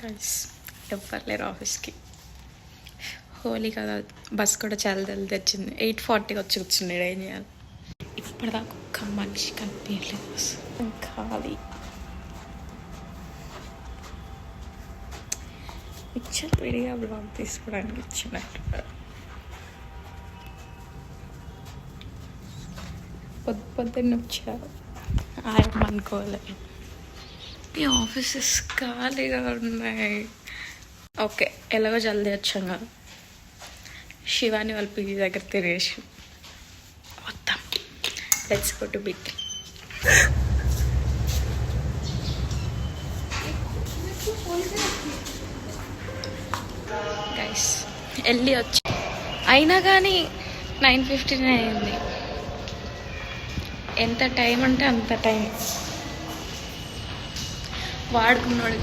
Guys ఎవ్వరు లేరు ఆఫీస్కి. హోలీ కదా, బస్ కూడా చాలా జల్దీ వచ్చింది. 8:40 వచ్చి కూర్చున్నాడు. ఏం చేయాలి? ఇప్పటిదాకా ఒక్క మనిషి కనిపించలేదు. బస్ ఖాళీ. ఇచ్చారు విడిగా బ్లాగ్ తీసుకోవడానికి ఇచ్చినట్టు. పొద్దున్న వచ్చారు. ఆయన అనుకోలేదు. ఈ ఆఫీసెస్ ఖాళీగా ఉన్నాయి. ఓకే, ఎలాగో జల్దీ వచ్చాం కదా, శివాని వాళ్ళ పీజీ దగ్గర తిరిగేసి వద్దాం. Let's go to bit. Guys వెళ్ళి వచ్చి అయినా కానీ 9:15 అయింది. ఎంత టైం అంటే అంత టైం. వాడుకున్నాడు.